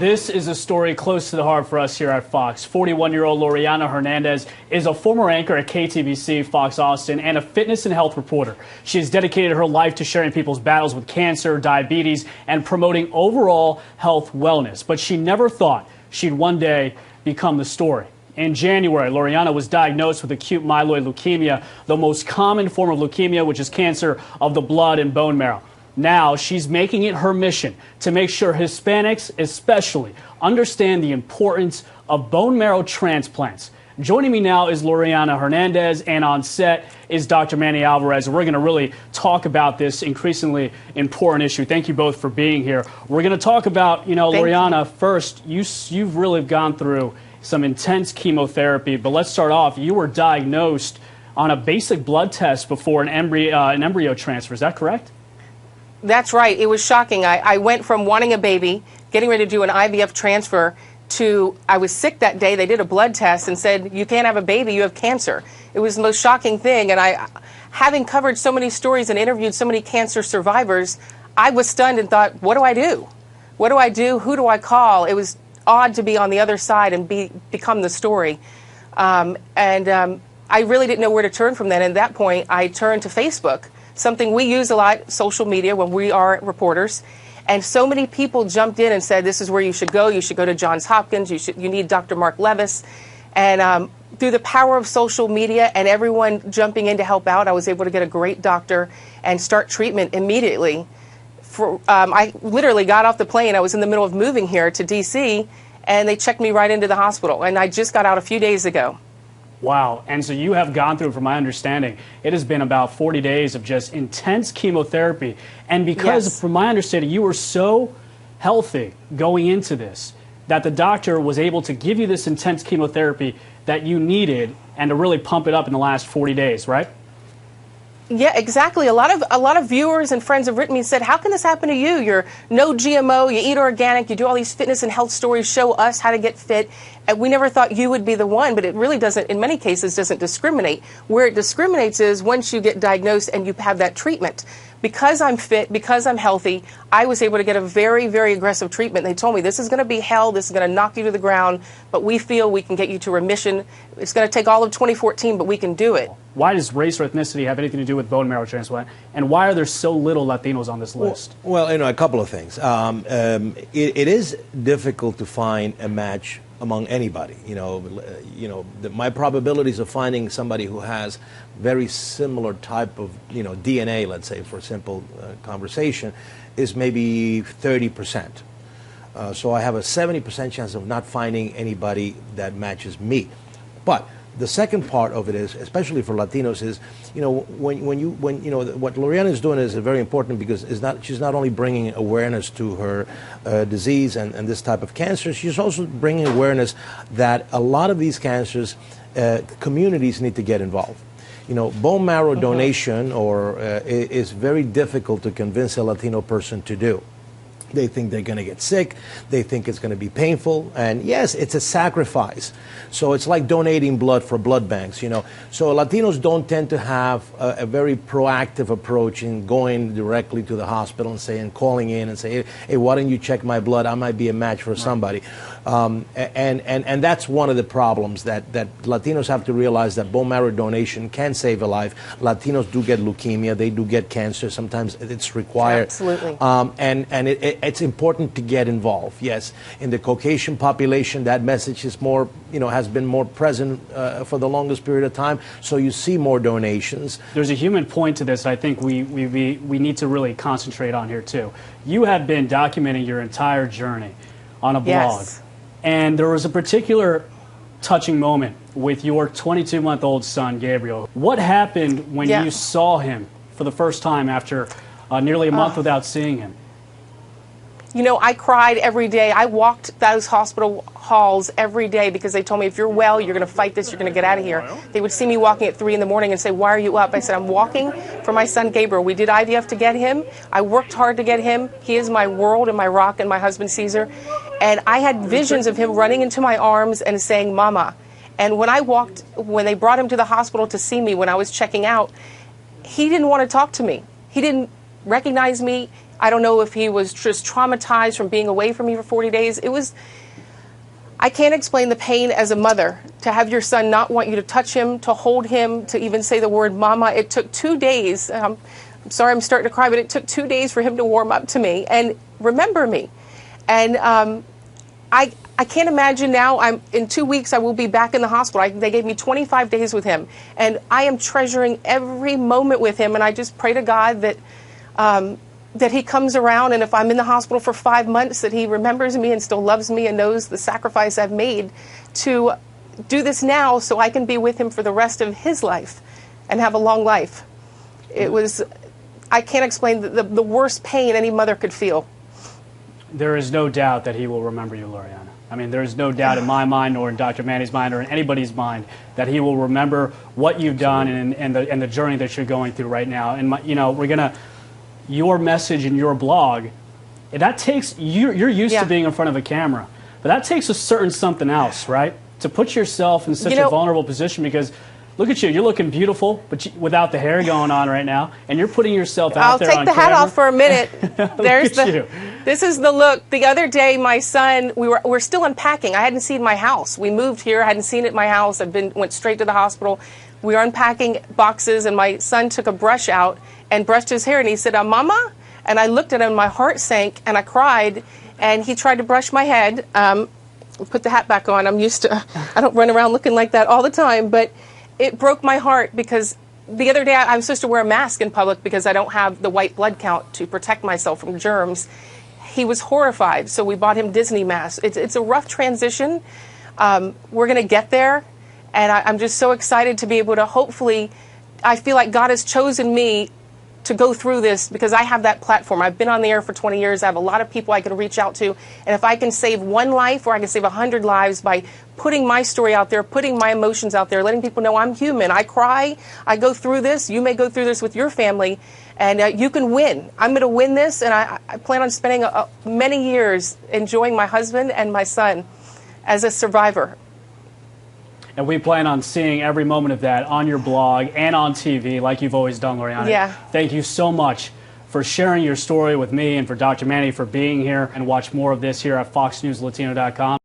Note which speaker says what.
Speaker 1: This is a story close to the heart for us here at Fox. 41-year-old Loriana Hernandez is a former anchor at KTVC, Fox Austin, and a fitness and health reporter. She has dedicated her life to sharing people's battles with cancer, diabetes, and promoting overall health wellness. But she never thought she'd one day become the story. In January, Loriana was diagnosed with acute myeloid leukemia, the most common form of leukemia, which is cancer of the blood and bone marrow. Now she's making it her mission to make sure Hispanics especially understand the importance of bone marrow transplants. Joining me now is Loriana Hernandez, and on set is Dr. Manny Alvarez. We're going to really talk about this increasingly important issue. Thank you both for being here. We're going to talk about, Loriana, first, you've really gone through some intense chemotherapy, but let's start off. You were diagnosed on a basic blood test before an embryo transfer. Is that correct?
Speaker 2: That's right. It was shocking. I went from wanting a baby, getting ready to do an IVF transfer, to I was sick that day. They did a blood test and said, you can't have a baby, you have cancer. It was the most shocking thing. And having covered so many stories and interviewed so many cancer survivors, I was stunned and thought, what do I do? What do I do? Who do I call? It was odd to be on the other side and become the story. I really didn't know where to turn from then. At that point, I turned to Facebook, something we use a lot, social media, when we are reporters. And so many people jumped in and said, this is where you should go. You should go to Johns Hopkins. You need Dr. Mark Levis. And through the power of social media and everyone jumping in to help out, I was able to get a great doctor and start treatment immediately. I literally got off the plane. I was in the middle of moving here to D.C., and they checked me right into the hospital. And I just got out a few days ago.
Speaker 1: Wow. And so you have gone through, from my understanding, it has been about 40 days of just intense chemotherapy. And because, yes, from my understanding, you were so healthy going into this, that the doctor was able to give you this intense chemotherapy that you needed and to really pump it up in the last 40 days, right?
Speaker 2: Yeah, exactly. A lot of viewers and friends have written me and said, how can this happen to you? You're no GMO, you eat organic, you do all these fitness and health stories, show us how to get fit. And we never thought you would be the one, but it really doesn't, in many cases, doesn't discriminate. Where it discriminates is once you get diagnosed and you have that treatment. Because I'm fit, because I'm healthy, I was able to get a very, very aggressive treatment. They told me this is going to be hell, this is going to knock you to the ground, but we feel we can get you to remission. It's going to take all of 2014, but we can do it.
Speaker 1: Why does race or ethnicity have anything to do with bone marrow transplant? And why are there so little Latinos on this list?
Speaker 3: Well, a couple of things. It is difficult to find a match among anybody. My probabilities of finding somebody who has very similar type of DNA, let's say, for a simple conversation, is maybe 30%. So I have a 70% chance of not finding anybody that matches me. But the second part of it is, especially for Latinos, is what Loriana is doing is very important, because she's not only bringing awareness to her disease and this type of cancer, she's also bringing awareness that a lot of these cancers, communities need to get involved. Bone marrow donation is very difficult to convince a Latino person to do. They think they're going to get sick. They think it's going to be painful. And yes, it's a sacrifice. So it's like donating blood for blood banks, So Latinos don't tend to have a very proactive approach in going directly to the hospital and calling in and saying, hey, why don't you check my blood? I might be a match for somebody. And that's one of the problems that Latinos have to realize, that bone marrow donation can save a life. Latinos do get leukemia. They do get cancer. Sometimes it's required.
Speaker 2: Absolutely.
Speaker 3: It's important to get involved. Yes, in the Caucasian population, that message is more, has been more present for the longest period of time. So you see more donations.
Speaker 1: There's a human point to this I think we need to really concentrate on here too. You have been documenting your entire journey on a blog.
Speaker 2: Yes.
Speaker 1: And there was a particular touching moment with your 22-month-old son, Gabriel. What happened when you saw him for the first time after nearly a month without seeing him?
Speaker 2: I cried every day. I walked those hospital halls every day because they told me, if you're well, you're going to fight this, you're going to get out of here. They would see me walking at 3 in the morning and say, why are you up? I said, I'm walking for my son Gabriel. We did IVF to get him. I worked hard to get him. He is my world and my rock, and my husband Caesar. And I had visions of him running into my arms and saying, Mama. And when they brought him to the hospital to see me when I was checking out, he didn't want to talk to me. He didn't recognize me. I don't know if he was just traumatized from being away from me for 40 days. I can't explain the pain as a mother to have your son not want you to touch him, to hold him, to even say the word mama. It took 2 days. I'm sorry I'm starting to cry, but it took 2 days for him to warm up to me and remember me. And I can't imagine now. In 2 weeks I will be back in the hospital. They gave me 25 days with him, and I am treasuring every moment with him. And I just pray to God that that he comes around, and if I'm in the hospital for 5 months, that he remembers me and still loves me and knows the sacrifice I've made to do this now, so I can be with him for the rest of his life and have a long life. I can't explain the worst pain any mother could feel.
Speaker 1: There is no doubt that he will remember you, Loriana. I mean, there is no doubt in my mind, or in Dr. Manny's mind, or in anybody's mind, that he will remember what you've done and the journey that you're going through right now. And your message and your blog, that takes you're used to being in front of a camera, but that takes a certain something else, right? To put yourself in such a vulnerable position, because look at you, you're looking beautiful, but without the hair going on right now, and you're putting yourself out there on camera.
Speaker 2: I'll take the hat off for a minute. This is the look. The other day, my son, we're still unpacking. I hadn't seen my house. We moved here. I hadn't seen it in my house. Went straight to the hospital. We were unpacking boxes, and my son took a brush out and brushed his hair, and he said, Mama? And I looked at him, my heart sank, and I cried, and he tried to brush my head. Put the hat back on. I'm used to, I don't run around looking like that all the time, but it broke my heart, because the other day I was supposed to wear a mask in public because I don't have the white blood count to protect myself from germs. He was horrified, so we bought him Disney masks. It's a rough transition. We're going to get there, and I'm just so excited to be able to hopefully, I feel like God has chosen me to go through this because I have that platform. I've been on the air for 20 years. I have a lot of people I can reach out to. And if I can save one life, or I can save 100 lives by putting my story out there, putting my emotions out there, letting people know I'm human. I cry. I go through this. You may go through this with your family. And you can win. I'm going to win this. And I plan on spending many years enjoying my husband and my son as a survivor.
Speaker 1: And we plan on seeing every moment of that on your blog and on TV, like you've always done, Loriana.
Speaker 2: Yeah.
Speaker 1: Thank you so much for sharing your story with me, and for Dr. Manny for being here. And watch more of this here at FoxNewsLatino.com.